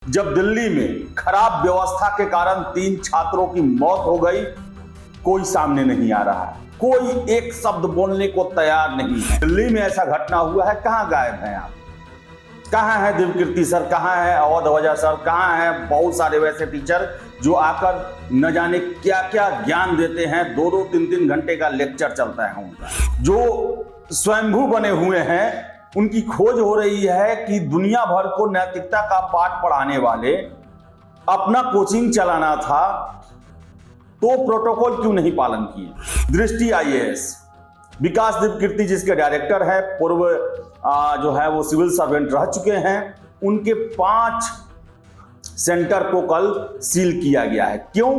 जब दिल्ली में खराब व्यवस्था के कारण 3 छात्रों की मौत हो गई, कोई सामने नहीं आ रहा है, कोई एक शब्द बोलने को तैयार नहीं है। दिल्ली में ऐसा घटना हुआ है, कहां गायब हैं आप? कहां है दिव्यकीर्ति सर, कहां है अवध वजह सर, कहां है बहुत सारे वैसे टीचर जो आकर न जाने क्या क्या ज्ञान देते हैं। 2-2, 3-3 घंटे का लेक्चर चलता है उनका। जो स्वयंभू बने हुए हैं, उनकी खोज हो रही है कि दुनिया भर को नैतिकता का पाठ पढ़ाने वाले अपना कोचिंग चलाना था, तो प्रोटोकॉल क्यों नहीं पालन किए। दृष्टि आईएएस विकास दिव्यकीर्ति जिसके डायरेक्टर है, पूर्व जो है वो सिविल सर्वेंट रह चुके हैं, उनके 5 सेंटर को कल सील किया गया है। क्यों?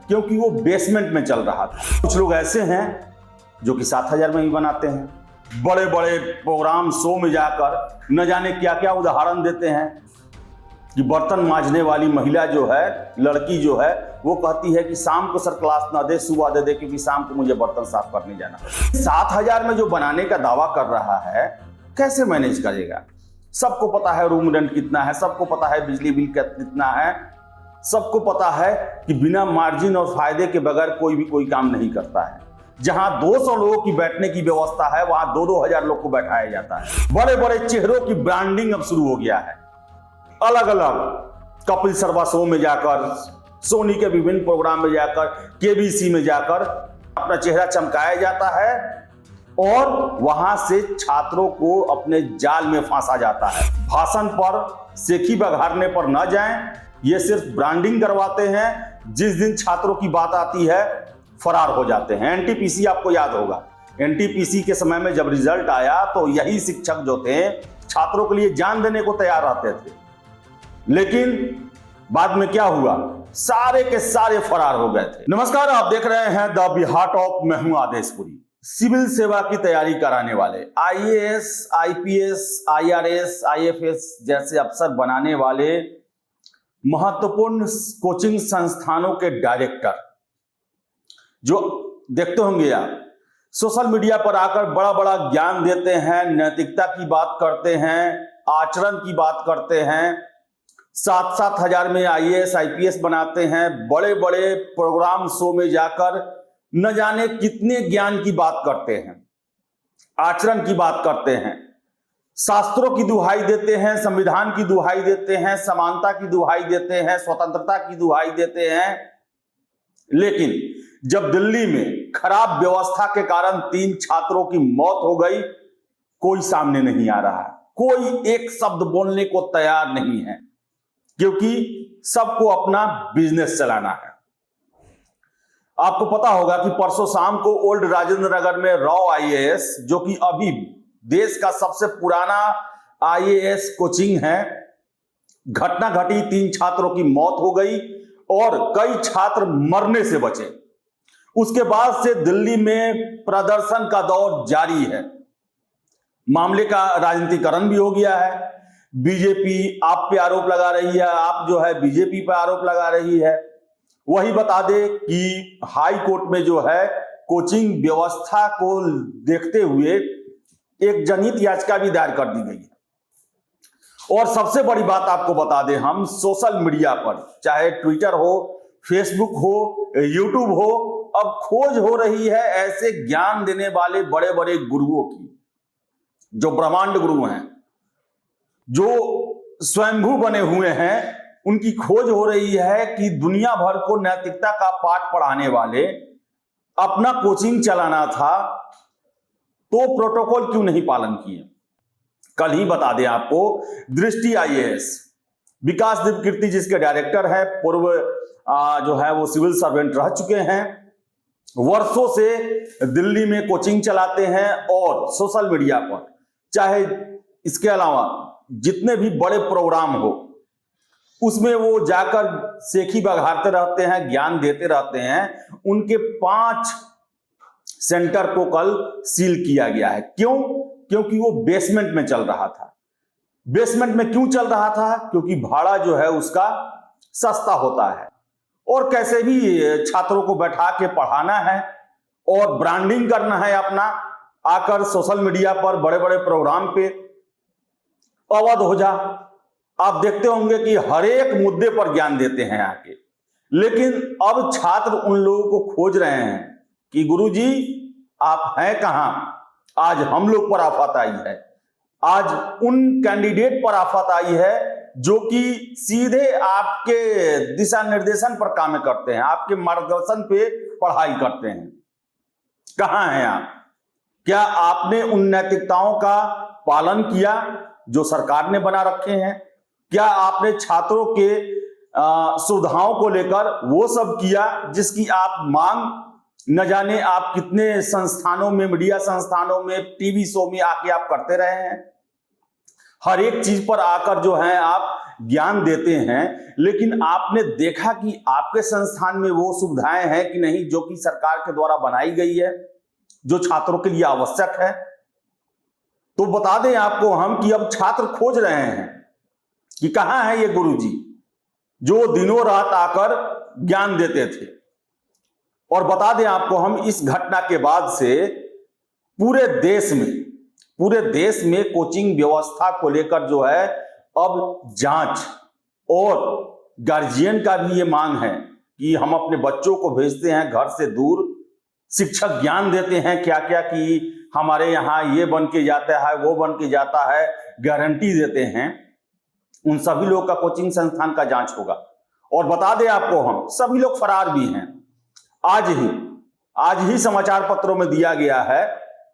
क्योंकि वो बेसमेंट में चल रहा था। कुछ लोग ऐसे हैं जो कि 7,000 में ही बनाते हैं, बड़े बड़े प्रोग्राम शो में जाकर न जाने क्या क्या उदाहरण देते हैं कि बर्तन मांजने वाली महिला जो है, लड़की जो है, वो कहती है कि शाम को सर क्लास ना दे, सुबह दे दे, क्योंकि शाम को मुझे बर्तन साफ करने जाना है। 7,000 में जो बनाने का दावा कर रहा है, कैसे मैनेज करेगा? सबको पता है रूम रेंट कितना है, सबको पता है बिजली बिल कितना है, सबको पता है कि बिना मार्जिन और फायदे के बगैर कोई भी कोई काम नहीं करता है। जहां 200 लोगों की बैठने की व्यवस्था है, वहां 2-2 हजार लोग को बैठाया जाता है। बड़े बड़े चेहरों की ब्रांडिंग अब शुरू हो गया है। अलग अलग कपिल शर्मा शो में जाकर, सोनी के विभिन्न प्रोग्राम में जाकर, केबीसी में जाकर अपना चेहरा चमकाया जाता है और वहां से छात्रों को अपने जाल में फांसा जाता है। भाषण पर, सेखी बघारने पर न जाएं, ये सिर्फ ब्रांडिंग करवाते हैं। जिस दिन छात्रों की बात आती है, फरार हो जाते हैं। एनटीपीसी आपको याद होगा, एनटीपीसी के समय में जब रिजल्ट आया तो यही शिक्षक जो थे, छात्रों के लिए जान देने को तैयार रहते थे, लेकिन बाद में क्या हुआ? सारे के सारे फरार हो गए थे। नमस्कार, आप देख रहे हैं द बिहार टॉप। मैं हूं आदेशपुरी। सिविल सेवा की तैयारी कराने वाले, आईएएस, आईपीएस, आईआरएस, आईएफएस जैसे अफसर बनाने वाले महत्वपूर्ण कोचिंग संस्थानों के डायरेक्टर जो देखते होंगे आप, सोशल मीडिया पर आकर बड़ा बड़ा ज्ञान देते हैं, नैतिकता की बात करते हैं, आचरण की बात करते हैं, 7-7 हजार में आईएएस आईपीएस बनाते हैं, बड़े बड़े प्रोग्राम शो में जाकर न जाने कितने ज्ञान की बात करते हैं, आचरण की बात करते हैं, शास्त्रों की दुहाई देते हैं, संविधान की दुहाई देते हैं, समानता की दुहाई देते हैं, स्वतंत्रता की दुहाई देते हैं। लेकिन जब दिल्ली में खराब व्यवस्था के कारण 3 छात्रों की मौत हो गई, कोई सामने नहीं आ रहा है, कोई एक शब्द बोलने को तैयार नहीं है, क्योंकि सबको अपना बिजनेस चलाना है। आपको पता होगा कि परसों शाम को ओल्ड राजेंद्र नगर में राव आईएएस, जो कि अभी देश का सबसे पुराना आईएएस कोचिंग है, घटना घटी, 3 छात्रों की मौत हो गई और कई छात्र मरने से बचे। उसके बाद से दिल्ली में प्रदर्शन का दौर जारी है। मामले का राजनीतिकरण भी हो गया है। बीजेपी आप पे आरोप लगा रही है, आप जो है बीजेपी पे आरोप लगा रही है। वही बता दे कि हाई कोर्ट में जो है कोचिंग व्यवस्था को देखते हुए एक जनहित याचिका भी दायर कर दी गई है। और सबसे बड़ी बात आपको बता दें, हम सोशल मीडिया पर, चाहे ट्विटर हो, फेसबुक हो, यूट्यूब हो, अब खोज हो रही है ऐसे ज्ञान देने वाले बड़े बड़े गुरुओं की, जो ब्रह्मांड गुरु हैं, जो स्वयंभू बने हुए हैं। उनकी खोज हो रही है कि दुनिया भर को नैतिकता का पाठ पढ़ाने वाले अपना कोचिंग चलाना था, तो प्रोटोकॉल क्यों नहीं पालन किए। कल ही बता दें आपको, दृष्टि आईएएस विकास दिव्यकीर्ति जिसके डायरेक्टर है, पूर्व जो है वो सिविल सर्वेंट रह चुके हैं, वर्षों से दिल्ली में कोचिंग चलाते हैं और सोशल मीडिया पर, चाहे इसके अलावा जितने भी बड़े प्रोग्राम हो, उसमें वो जाकर सेखी बघारते रहते हैं, ज्ञान देते रहते हैं। उनके 5 सेंटर को कल सील किया गया है। क्यों? क्योंकि वो बेसमेंट में चल रहा था। बेसमेंट में क्यों चल रहा था? क्योंकि भाड़ा जो है उसका सस्ता होता है और कैसे भी छात्रों को बैठा के पढ़ाना है और ब्रांडिंग करना है अपना, आकर सोशल मीडिया पर बड़े बड़े प्रोग्राम पे अवध ओझा आप देखते होंगे कि हर एक मुद्दे पर ज्ञान देते हैं आके। लेकिन अब छात्र उन लोगों को खोज रहे हैं कि गुरुजी आप हैं कहां। आज हम लोग पर आफत आई है, आज उन कैंडिडेट पर आफत आई है जो कि सीधे आपके दिशा निर्देशन पर काम करते हैं, आपके मार्गदर्शन पे पढ़ाई करते हैं। कहां हैं आप? क्या आपने उन नैतिकताओं का पालन किया जो सरकार ने बना रखे हैं? क्या आपने छात्रों के सुविधाओं को लेकर वो सब किया जिसकी आप मांग न जाने आप कितने संस्थानों में, मीडिया संस्थानों में, टीवी शो में आके आप करते रहे हैं। हर एक चीज पर आकर जो है आप ज्ञान देते हैं, लेकिन आपने देखा कि आपके संस्थान में वो सुविधाएं हैं कि नहीं जो कि सरकार के द्वारा बनाई गई है, जो छात्रों के लिए आवश्यक है। तो बता दें आपको हम कि अब छात्र खोज रहे हैं कि कहां है ये गुरुजी जो दिनों रात आकर ज्ञान देते थे। और बता दें आपको हम इस घटना के बाद से पूरे देश में कोचिंग व्यवस्था को लेकर जो है अब जांच, और गार्जियन का भी ये मांग है कि हम अपने बच्चों को भेजते हैं घर से दूर, शिक्षक ज्ञान देते हैं क्या क्या कि हमारे यहाँ ये बन के जाता है, वो बन के जाता है, गारंटी देते हैं। उन सभी लोग का कोचिंग संस्थान का जांच होगा। और बता दें आपको हम सभी लोग फरार भी हैं। आज ही समाचार पत्रों में दिया गया है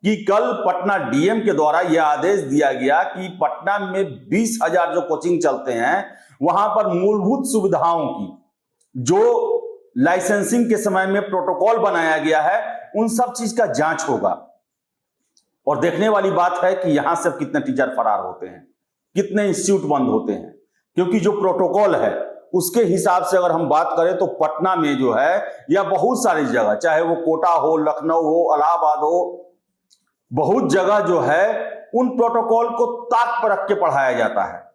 कि कल पटना डीएम के द्वारा यह आदेश दिया गया कि पटना में 20,000 जो कोचिंग चलते हैं वहां पर मूलभूत सुविधाओं की जो लाइसेंसिंग के समय में प्रोटोकॉल बनाया गया है उन सब चीज का जांच होगा। और देखने वाली बात है कि यहां से कितने टीचर फरार होते हैं, कितने इंस्टीट्यूट बंद होते हैं, क्योंकि जो प्रोटोकॉल है उसके हिसाब से अगर हम बात करें तो पटना में जो है या बहुत सारी जगह, चाहे वो कोटा हो, लखनऊ हो, इलाहाबाद हो, बहुत जगह जो है उन प्रोटोकॉल को ताक पर रख के पढ़ाया जाता है।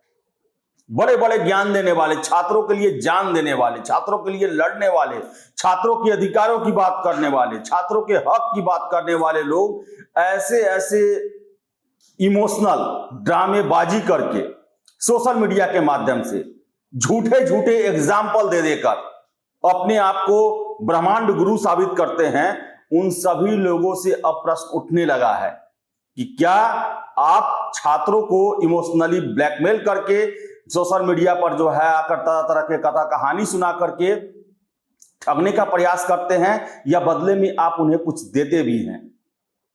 बड़े बड़े ज्ञान देने वाले, छात्रों के लिए जान देने वाले, छात्रों के लिए लड़ने वाले, छात्रों के अधिकारों की बात करने वाले, छात्रों के हक की बात करने वाले लोग ऐसे इमोशनल ड्रामेबाजी करके सोशल मीडिया के माध्यम से झूठे एग्जाम्पल दे देकर अपने आप को ब्रह्मांड गुरु साबित करते हैं। उन सभी लोगों से अब प्रश्न उठने लगा है कि क्या आप छात्रों को इमोशनली ब्लैकमेल करके सोशल मीडिया पर जो है आकर तरह तरह के कथा कहानी सुना करके ठगने का प्रयास करते हैं, या बदले में आप उन्हें कुछ देते भी हैं,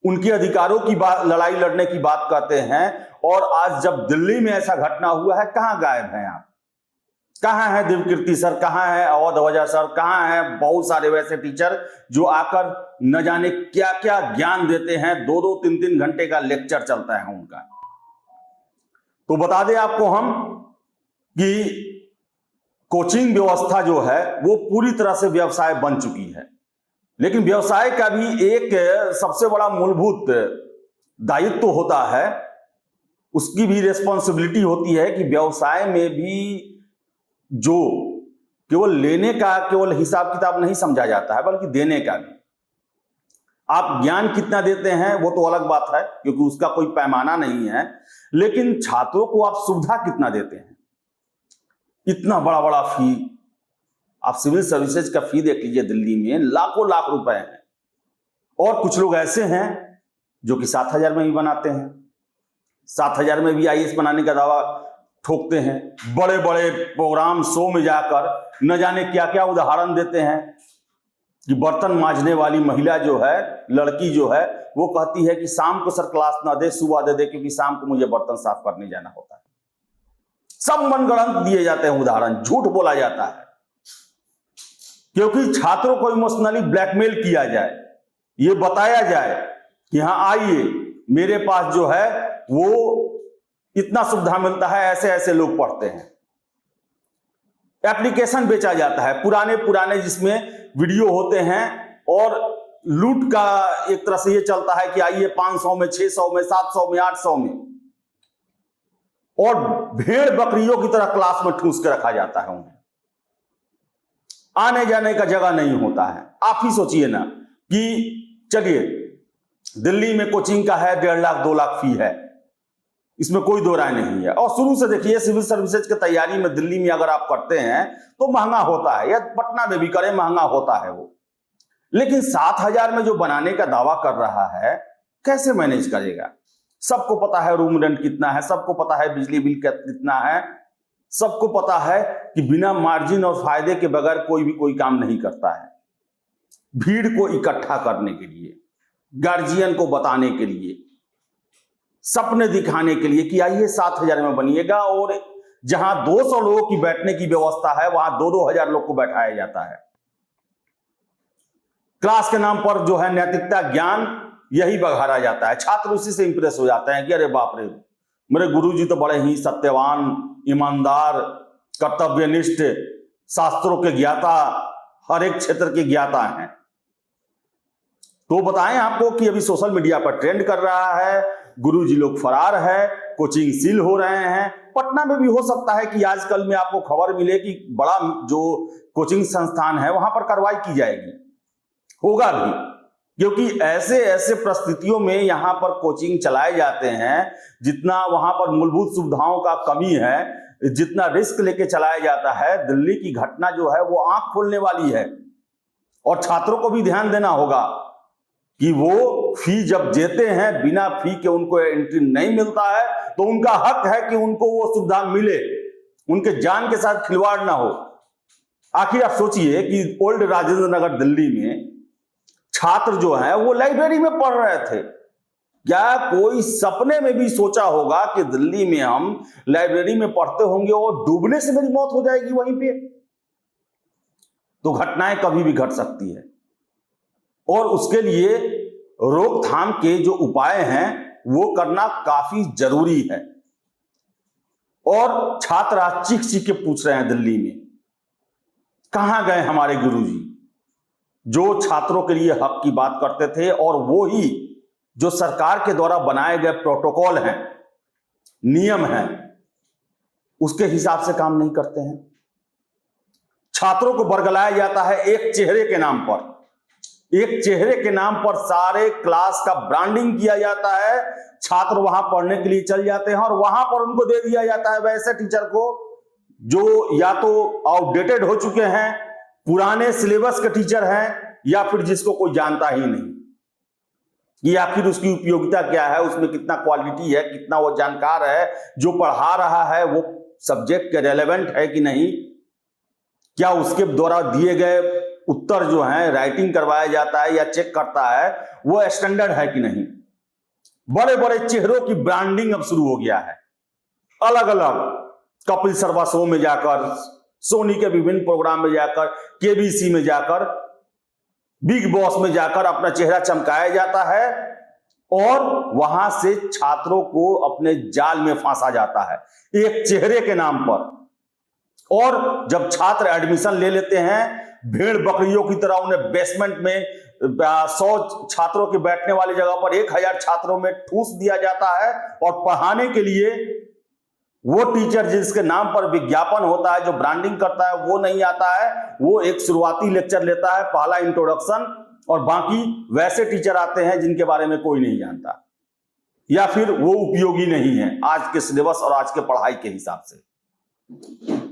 उनके अधिकारों की बात, लड़ाई लड़ने की बात करते हैं। और आज जब दिल्ली में ऐसा घटना हुआ है, कहां गायब हैं आप? कहां है दिव्यकीर्ति सर, कहां है अवध वजह सर, कहां है बहुत सारे वैसे टीचर जो आकर न जाने क्या क्या ज्ञान देते हैं, 2-2, 3-3 घंटे का लेक्चर चलता है उनका। तो बता दें आपको हम कि कोचिंग व्यवस्था जो है वो पूरी तरह से व्यवसाय बन चुकी है। लेकिन व्यवसाय का भी एक सबसे बड़ा मूलभूत दायित्व होता है, उसकी भी रिस्पॉन्सिबिलिटी होती है कि व्यवसाय में भी जो केवल लेने का केवल हिसाब किताब नहीं समझा जाता है, बल्कि देने का भी। आप ज्ञान कितना देते हैं वो तो अलग बात है, क्योंकि उसका कोई पैमाना नहीं है, लेकिन छात्रों को आप सुविधा कितना देते हैं। इतना बड़ा बड़ा फी, आप सिविल सर्विसेज का फी देख लीजिए, दिल्ली में लाखों लाख रुपए हैं। और कुछ लोग ऐसे हैं जो कि 7,000 में भी बनाते हैं, 7,000 में भी आईएएस बनाने का दावा ठोकते हैं। बड़े बड़े प्रोग्राम शो में जाकर न जाने क्या क्या उदाहरण देते हैं कि बर्तन मांजने वाली महिला जो है, लड़की जो है, वो कहती है कि शाम को सर क्लास ना दे, सुबह दे दे, क्योंकि शाम को मुझे बर्तन साफ करने जाना होता है। सब मनगढ़ंत दिए जाते हैं उदाहरण, झूठ बोला जाता है, क्योंकि छात्रों को इमोशनली ब्लैकमेल किया जाए, ये बताया जाए कि हाँ आइए मेरे पास जो है वो इतना सुविधा मिलता है, ऐसे ऐसे लोग पढ़ते हैं। एप्लीकेशन बेचा जाता है पुराने जिसमें वीडियो होते हैं, और लूट का एक तरह से ये चलता है कि आइए 500 में, 600 में, 700 में, 800 में, और भेड़ बकरियों की तरह क्लास में ठूस के रखा जाता है। उन्हें आने जाने का जगह नहीं होता है। आप ही सोचिए ना कि चलिए दिल्ली में कोचिंग का है 1.5 लाख 2 लाख फी है, इसमें कोई दो राय नहीं है। और शुरू से देखिए, सिविल सर्विसेज की तैयारी में दिल्ली में अगर आप करते हैं तो महंगा होता है, या पटना में भी करें महंगा होता है वो। लेकिन 7,000 में जो बनाने का दावा कर रहा है, कैसे मैनेज करेगा? सबको पता है रूम रेंट कितना है, सबको पता है बिजली बिल कितना है, सबको पता है कि बिना मार्जिन और फायदे के बगैर कोई भी कोई काम नहीं करता है। भीड़ को इकट्ठा करने के लिए, गार्जियन को बताने के लिए, सपने दिखाने के लिए कि आइए 7,000 में बनिएगा, और जहां 200 लोगों की बैठने की व्यवस्था है वहां 2-2 हजार लोग को बैठाया जाता है। क्लास के नाम पर जो है नैतिकता ज्ञान यही बघारा जाता है। छात्र उसी से इंप्रेस हो जाते हैं कि अरे बाप रे, मेरे गुरुजी तो बड़े ही सत्यवान, ईमानदार, कर्तव्यनिष्ठ, शास्त्रों के ज्ञाता, हर एक क्षेत्र के ज्ञाता हैं। तो बताएं आपको कि अभी सोशल मीडिया पर ट्रेंड कर रहा है, गुरुजी लोग फरार है, कोचिंग सील हो रहे हैं। पटना में भी हो सकता है कि आजकल में आपको खबर मिले कि बड़ा जो कोचिंग संस्थान है वहां पर कार्रवाई की जाएगी, होगा भी, क्योंकि ऐसे ऐसे परिस्थितियों में यहां पर कोचिंग चलाए जाते हैं, जितना वहां पर मूलभूत सुविधाओं का कमी है, जितना रिस्क लेके चलाया जाता है। दिल्ली की घटना जो है वो आंख खोलने वाली है, और छात्रों को भी ध्यान देना होगा कि वो फी जब देते हैं, बिना फी के उनको एंट्री नहीं मिलता है, तो उनका हक है कि उनको वो सुविधा मिले, उनके जान के साथ खिलवाड़ ना हो। आखिर आप सोचिए कि ओल्ड राजेंद्र नगर दिल्ली में छात्र जो है वो लाइब्रेरी में पढ़ रहे थे। क्या कोई सपने में भी सोचा होगा कि दिल्ली में हम लाइब्रेरी में पढ़ते होंगे और डूबने से मेरी मौत हो जाएगी वहीं पे? तो घटनाएं कभी भी घट सकती है, और उसके लिए रोकथाम के जो उपाय हैं वो करना काफी जरूरी है। और छात्र आज चीख चीख के पूछ रहे हैं दिल्ली में, कहां गए हमारे गुरुजी जो छात्रों के लिए हक की बात करते थे, और वो ही जो सरकार के द्वारा बनाए गए प्रोटोकॉल हैं, नियम हैं, उसके हिसाब से काम नहीं करते हैं। छात्रों को बरगलाया जाता है एक चेहरे के नाम पर। एक चेहरे के नाम पर सारे क्लास का ब्रांडिंग किया जाता है। छात्र वहां पढ़ने के लिए चल जाते हैं, और वहां पर उनको दे दिया जाता है वैसे टीचर को जो या तो आउटडेटेड हो चुके हैं, पुराने सिलेबस के टीचर हैं, या फिर जिसको कोई जानता ही नहीं कि आखिर उसकी उपयोगिता क्या है, उसमें कितना क्वालिटी है, कितना वो जानकार है, जो पढ़ा रहा है वो सब्जेक्ट के रेलेवेंट है कि नहीं, क्या उसके द्वारा दिए गए उत्तर जो है राइटिंग करवाया जाता है या चेक करता है वो स्टैंडर्ड है कि नहीं। बड़े बड़े चेहरों की ब्रांडिंग अब शुरू हो गया है। अलग अलग कपिल शर्मा शो में जाकर, सोनी के विभिन्न प्रोग्राम में जाकर, केबीसी में जाकर, बिग बॉस में जाकर अपना चेहरा चमकाया जाता है, और वहां से छात्रों को अपने जाल में फांसा जाता है एक चेहरे के नाम पर। और जब छात्र एडमिशन ले लेते हैं, भेड़ बकरियों की तरह उन्हें बेसमेंट में 100 छात्रों के बैठने वाली जगह पर 1,000 छात्रों में ठूस दिया जाता है, और पढ़ाने के लिए वो टीचर जिसके नाम पर विज्ञापन होता है, जो ब्रांडिंग करता है, वो नहीं आता है। वो एक शुरुआती लेक्चर लेता है, पहला इंट्रोडक्शन, और बाकी वैसे टीचर आते हैं जिनके बारे में कोई नहीं जानता, या फिर वो उपयोगी नहीं है आज के सिलेबस और आज के पढ़ाई के हिसाब से।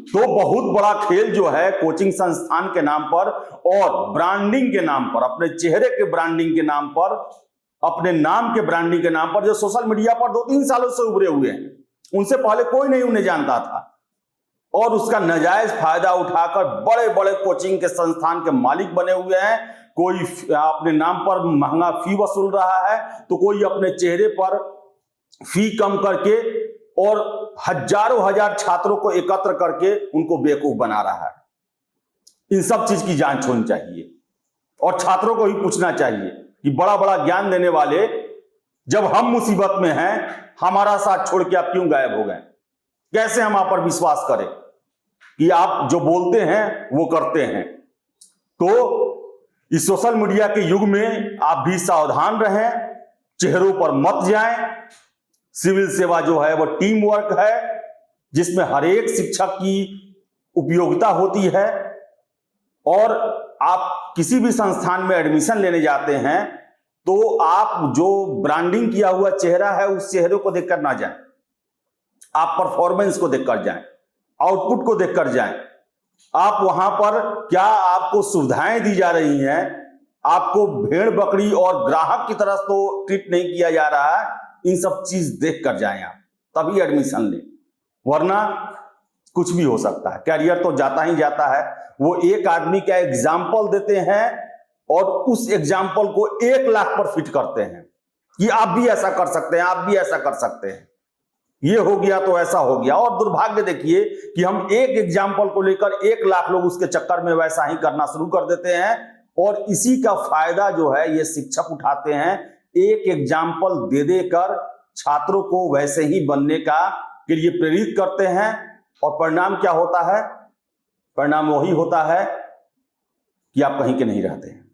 तो बहुत बड़ा खेल जो है कोचिंग संस्थान के नाम पर और ब्रांडिंग के नाम पर, अपने चेहरे के ब्रांडिंग के नाम पर, अपने नाम के ब्रांडिंग के नाम पर, जो सोशल मीडिया पर 2-3 सालों से उभरे हुए हैं, उनसे पहले कोई नहीं उन्हें जानता था, और उसका नाजायज फायदा उठाकर बड़े बड़े कोचिंग के संस्थान के मालिक बने हुए हैं। कोई अपने नाम पर महंगा फी वसूल रहा है, तो कोई अपने चेहरे पर फी कम करके और हजारों हजार छात्रों को एकत्र करके उनको बेवकूफ बना रहा है। इन सब चीज की जांच होनी चाहिए, और छात्रों को ही पूछना चाहिए कि बड़ा बड़ा ज्ञान देने वाले जब हम मुसीबत में हैं, हमारा साथ छोड़ के आप क्यों गायब हो गए? कैसे हम आप पर विश्वास करें कि आप जो बोलते हैं वो करते हैं? तो इस सोशल मीडिया के युग में आप भी सावधान रहें, चेहरों पर मत जाएं। सिविल सेवा जो है वो टीम वर्क है, जिसमें हर एक शिक्षक की उपयोगिता होती है, और आप किसी भी संस्थान में एडमिशन लेने जाते हैं तो आप जो ब्रांडिंग किया हुआ चेहरा है उस चेहरे को देखकर ना जाएं। आप परफॉर्मेंस को देखकर जाएं, आउटपुट को देखकर जाएं। आप वहां पर क्या आपको सुविधाएं दी जा रही हैं, आपको भेड़ बकरी और ग्राहक की तरह तो ट्रीट नहीं किया जा रहा है, इन सब चीज देख कर जाएं आप, तभी एडमिशन लें, वरना कुछ भी हो सकता है। कैरियर तो जाता ही जाता है। वो एक आदमी का एग्जाम्पल देते हैं और उस एग्जाम्पल को 1 लाख पर फिट करते हैं कि आप भी ऐसा कर सकते हैं, आप भी ऐसा कर सकते हैं, ये हो गया तो ऐसा हो गया। और दुर्भाग्य देखिए कि हम एक एग्जाम्पल को लेकर 1 लाख लोग उसके चक्कर में वैसा ही करना शुरू कर देते हैं और इसी का फायदा जो है ये शिक्षक उठाते हैं। एक एग्जाम्पल दे देकर छात्रों को वैसे ही बनने के लिए प्रेरित करते हैं और परिणाम क्या होता है? परिणाम वही होता है कि आप कहीं के नहीं रहते हैं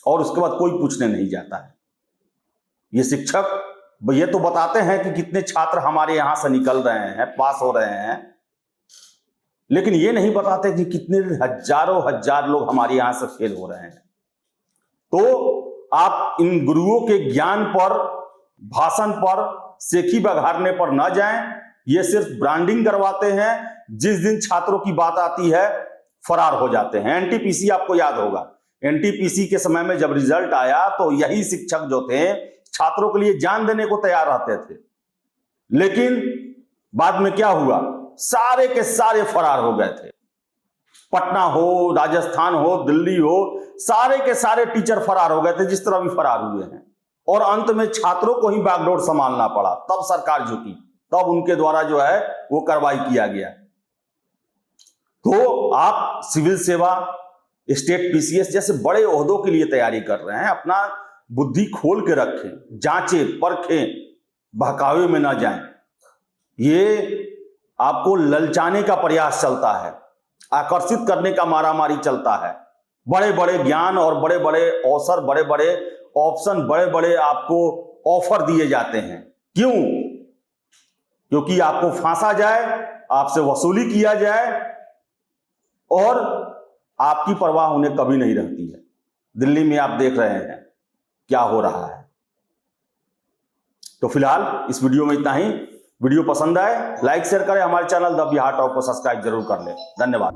और उसके बाद कोई पूछने नहीं जाता है। ये शिक्षक ये तो बताते हैं कि कितने छात्र हमारे यहां से निकल रहे हैं, पास हो रहे हैं, लेकिन ये नहीं बताते कि कितने हजारों हजार लोग हमारे यहां से फेल हो रहे हैं। तो आप इन गुरुओं के ज्ञान पर, भाषण पर, सेखी बघारने पर न जाएं। ये सिर्फ ब्रांडिंग करवाते हैं, जिस दिन छात्रों की बात आती है फरार हो जाते हैं। एनटीपीसी आपको याद होगा, एनटीपीसी के समय में जब रिजल्ट आया तो यही शिक्षक जो थे छात्रों के लिए जान देने को तैयार रहते थे, लेकिन बाद में क्या हुआ? सारे के सारे फरार हो गए थे। पटना हो, राजस्थान हो, दिल्ली हो, सारे के सारे टीचर फरार हो गए थे, जिस तरह भी फरार हुए हैं। और अंत में छात्रों को ही बागडोर संभालना पड़ा, तब सरकार झुकी, तब उनके द्वारा जो है वो कार्रवाई किया गया। तो आप सिविल सेवा, स्टेट पीसीएस जैसे बड़े ओहदों के लिए तैयारी कर रहे हैं, अपना बुद्धि खोल के रखें, जांचें, परखें, बहकावे में ना जाएं। ये आपको ललचाने का प्रयास चलता है, आकर्षित करने का मारामारी चलता है। बड़े बड़े ज्ञान और बड़े बड़े अवसर, बड़े बड़े ऑप्शन, बड़े बड़े आपको ऑफर दिए जाते हैं। क्यों? क्योंकि आपको फांसा जाए, आपसे वसूली किया जाए और आपकी परवाह उन्हें कभी नहीं रहती है। दिल्ली में आप देख रहे हैं क्या हो रहा है। तो फिलहाल इस वीडियो में इतना ही। वीडियो पसंद आए लाइक शेयर करें, हमारे चैनल द बिहार टॉप को सब्सक्राइब जरूर कर लें। धन्यवाद।